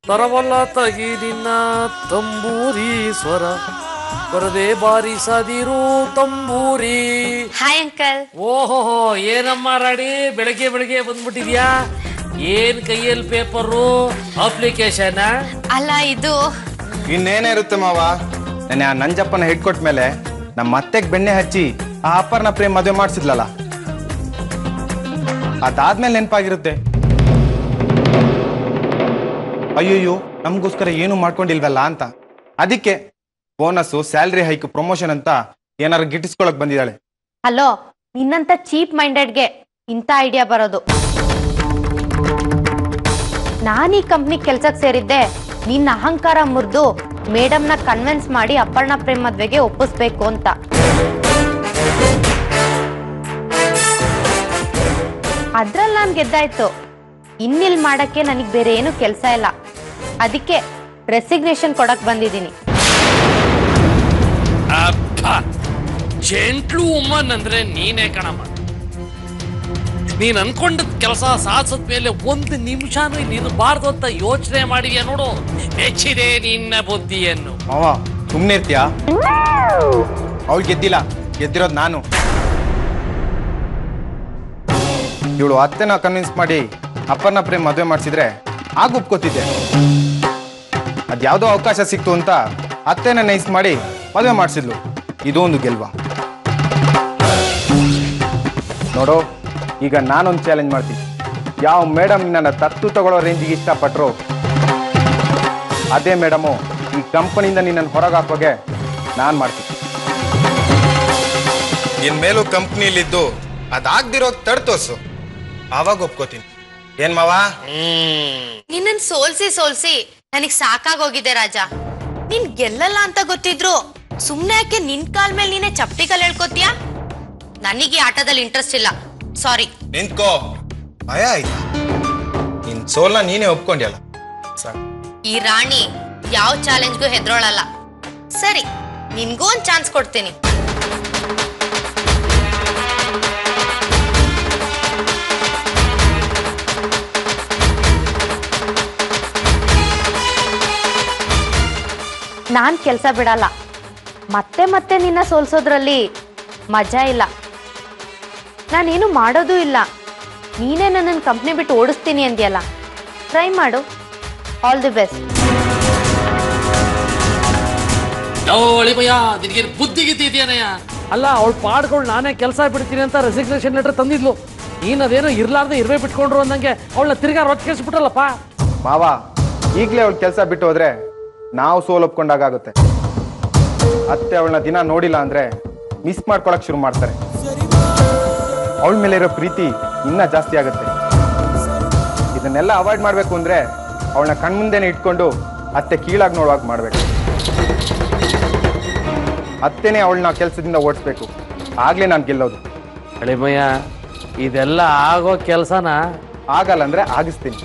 ತರವಲ್ಲ ತಗಿ ನಿನ್ನ ತಂಬೂರಿ ಸ್ವರ ಬರದೆ ಬಾರಿಸದಿರು ತಂಬೂರಿ. Hi uncle. ಓಹೋ, ಏನಮ್ಮ ರಾಣಿ, ಬೆಳಗ್ಗೆ ಬೆಳಗ್ಗೆ ಬಂದ್ಬಿಟ್ಟಿದ್ಯಾ? ಏನ್ ಕೈಯಲ್ಲಿ ಪೇಪರು, ಅಪ್ಲಿಕೇಶನ್? ಅಲ್ಲ, ಇದು ಇನ್ನೇನೇ ಇರುತ್ತೆ ಮಾವ. ನಾನು ಆ ನಂಜಪ್ಪನ ಹಿಡ್ಕೊಟ್ ಮೇಲೆ ನಮ್ಮ ಅತ್ತೆಗೆ ಬೆಣ್ಣೆ ಹಚ್ಚಿ ಆ ಅಪ್ಪರ್ನ ಪ್ರೇಮ್ ಮದುವೆ ಮಾಡಿಸಿದ್ಲಲ್ಲ, ಅದಾದ್ಮೇಲೆ ನೆನಪಾಗಿರುತ್ತೆ. ಅಯ್ಯಯ್ಯೋ, ನಮಗೋಸ್ಕರ ಏನು ಮಾಡ್ಕೊಂಡಿಲ್ವಲ್ಲ ಅಂತ. ಅದಕ್ಕೆ ಬೋನಸ್ಸು, ಸ್ಯಾಲ್ರಿ ಹೈಕ್, ಪ್ರಮೋಷನ್ ಅಂತ ಏನಾರು ಗಿಟ್ಟಿಸ್ಕೊಳಕ್ ಬಂದಿದ್ದಾಳೆ. ಹಲೋ, ನಿನ್ನಂತ ಚೀಪ್ ಮೈಂಡೆಡ್ಗೆ ಇಂಥ ಐಡಿಯಾ ಬರೋದು. ನಾನೀ ಕಂಪ್ನಿ ಕೆಲ್ಸಕ್ಕೆ ಸೇರಿದ್ದೆ ನಿನ್ನ ಅಹಂಕಾರ ಮುರಿದು ಮೇಡಮ್ನ ಕನ್ವಿನ್ಸ್ ಮಾಡಿ ಅಪರ್ಣ ಪ್ರೇಮ್ ಮದ್ವೆಗೆ ಒಪ್ಪಿಸ್ಬೇಕು ಅಂತ. ಅದ್ರಲ್ಲಿ ನಾನು ಗೆದ್ದಾಯ್ತು. ಇನ್ನಿಲ್ ಮಾಡಕ್ಕೆ ನನಗೆ ಬೇರೆ ಏನು ಕೆಲಸ ಇಲ್ಲ. ಅದಕ್ಕೆ ರೆಸಿಗ್ನೇಷನ್ ಕೊಡಕ್ ಬಂದಿದ್ದೀನಿ. ಜೆಂಟ್ಲು ವುಮನ್ ಅಂದ್ರೆ ನೀನೇ ಕಣಮ್ಮ. ನೀನ್ ಅನ್ಕೊಂಡ ಕೆಲಸ ಸಾಧಿಸದ ಮೇಲೆ ಒಂದು ನಿಮಿಷನೂ ಇಲ್ಲಿ ಇರಬಾರ್ದು ಅಂತ ಯೋಚನೆ ಮಾಡಿದ್ಯಾ ನೋಡು. ಮೆಚ್ಚಿದೆ ನಿನ್ನ ಬುದ್ಧಿಯನ್ನು. ಮಾವ, ಸುಮ್ಮನೆ ಇರ್ತೀಯಾ? ಅವಳು ಗೆದ್ದಿಲ್ಲ, ಗೆದ್ದಿರೋದು ನಾನು. ಇವಳು ಅತ್ತೆನ ಕನ್ವಿನ್ಸ್ ಮಾಡಿ ಅಪ್ಪರ್ನ ಪ್ರೇಮ್ ಮದುವೆ ಮಾಡಿಸಿದ್ರೆ ಆಗ ಒಪ್ಕೋತಿದ್ದೆ. ಅದ್ಯಾವುದೋ ಅವಕಾಶ ಸಿಕ್ತು ಅಂತ ಅತ್ತೆನ ನೈಸ್ ಮಾಡಿ ಮದುವೆ ಮಾಡಿಸಿದ್ಲು. ಇದು ಒಂದು ಗೆಲ್ವಾ? ನೋಡು, ಈಗ ನಾನೊಂದು ಚಾಲೆಂಜ್ ಮಾಡ್ತೀನಿ. ಯಾವ ಮೇಡಮ್ ನನ್ನ ತತ್ತು ತಗೊಳ್ಳೋ ರೇಂಜಿಗೆ ಇಷ್ಟಪಟ್ಟರು, ಅದೇ ಮೇಡಮು ಈ ಕಂಪನಿಯಿಂದ ನಿನ್ನನ್ನು ಹೊರಗೆ ಹಾಕೋಗೆ ನಾನು ಮಾಡ್ತೀನಿ. ಇನ್ಮೇಲೂ ಕಂಪ್ನಿಲಿದ್ದು ಅದಾಗ್ದಿರೋ ತಡ್ತೋಸು, ಆವಾಗ ಒಪ್ಕೋತೀನಿ. ಏನ್ ಮಾವ? ನಿನ್ನನ್ ಸೋಲ್ಸಿ ನನಗ್ ಸಾಕಾಗೋಗಿದೆ ರಾಜ. ನೀನ್ ಗೆಲ್ಲಲ್ಲ ಅಂತ ಗೊತ್ತಿದ್ರು ಸುಮ್ನೆ ಯಾಕೆ ನಿನ್ ಕಾಲ್ ಮೇಲೆ ನೀನೆ ಚಪ್ಟಿ ಕಲ್ ಹೇಳ್ಕೊತೀಯ? ನನಗೆ ಆಟದಲ್ಲಿ ಇಂಟ್ರೆಸ್ಟ್ ಇಲ್ಲ, ಸಾರಿ. ನಿಂತ್ಕೋ, ಭಯ ಆಯ್ತಾ? ನಿನ್ ಸೋಲ್ನ ನೀನೇ ಒಪ್ಕೊಂಡ್ಯಲ್ಲ. ಈ ರಾಣಿ ಯಾವ ಚಾಲೆಂಜ್ಗೂ ಹೆದ್ರೋಳಲ್ಲ. ಸರಿ, ನಿನ್ಗೂ ಒಂದ್ ಚಾನ್ಸ್ ಕೊಡ್ತೀನಿ. ನಾನ್ ಕೆಲ್ಸ ಬಿಡಲ್ಲ. ಮತ್ತೆ ಮತ್ತೆ ನಿನ್ನ ಸೋಲ್ಸೋದ್ರಲ್ಲಿ ಮಜಾ ಇಲ್ಲ. ನಾನೇನು ಮಾಡೋದೂ ಇಲ್ಲ. ನೀನೇ ನನ್ನನ್ನು ಕಂಪ್ನಿ ಬಿಟ್ಟು ಓಡಿಸ್ತೀನಿ ಅಂದ್ಯಲ್ಲ, ಟ್ರೈ ಮಾಡು. All the best. ನಿನಗೆ ಬುದ್ಧಿಗಿದ್ದೀನಯ್ಯ. ಅಲ್ಲ, ಅವಳು ಪಾಡ್ಗಳು ನಾನೇ ಕೆಲಸ ಬಿಡ್ತೀನಿ ಅಂತ ರೆಸಿಗ್ನೇಷನ್ ಲೆಟರ್ ತಂದಿದ್ಲು. ನೀನ್ ಅದೇನೋ ಇರ್ಲಾರ್ದೆ ಇರ್ವೇ ಬಿಟ್ಕೊಂಡ್ರು ಅಂದಂಗೆ ಅವಳನ್ನ ತಿರ್ಗಾ ರೊಚ್ಚಿಸ್ಬಿಟ್ಟಲ್ಲಪ್ಪ. ಮಾವ, ಈಗಲೇ ಅವಳು ಕೆಲಸ ಬಿಟ್ಟು ಹೋದ್ರೆ ನಾವು ಸೋಲ್ ಒಪ್ಕೊಂಡಾಗುತ್ತೆ. ಅತ್ತೆ ಅವಳನ್ನ ದಿನ ನೋಡಿಲ್ಲ ಅಂದ್ರೆ ಮಿಸ್ ಮಾಡ್ಕೊಳಕ್ ಶುರು ಮಾಡ್ತಾರೆ. ಅವಳ ಮೇಲೆ ಇರೋ ಪ್ರೀತಿ ಇನ್ನ ಜಾಸ್ತಿ ಆಗುತ್ತೆ. ಇದನ್ನೆಲ್ಲ ಅವಾಯ್ಡ್ ಮಾಡ್ಬೇಕು ಅಂದ್ರೆ ಅವಳನ್ನ ಕಣ್ಮುಂದೆನೆ ಇಟ್ಕೊಂಡು ಅತ್ತೆ ಕೀಳಾಗಿ ನೋಡುವಾಗ ಮಾಡ್ಬೇಕು. ಅತ್ತೆನೇ ಅವಳನ್ನ ಕೆಲಸದಿಂದ ಓಡಿಸ್ಬೇಕು. ಆಗ್ಲೇ ನಾನು ಗೆಲ್ಲೋದು. ಎಳೆಮಯ್ಯ, ಇದೆಲ್ಲ ಆಗೋ ಕೆಲಸನ ಆಗಲ್ಲ ಅಂದ್ರೆ ಆಗಿಸ್ತೀನಿ.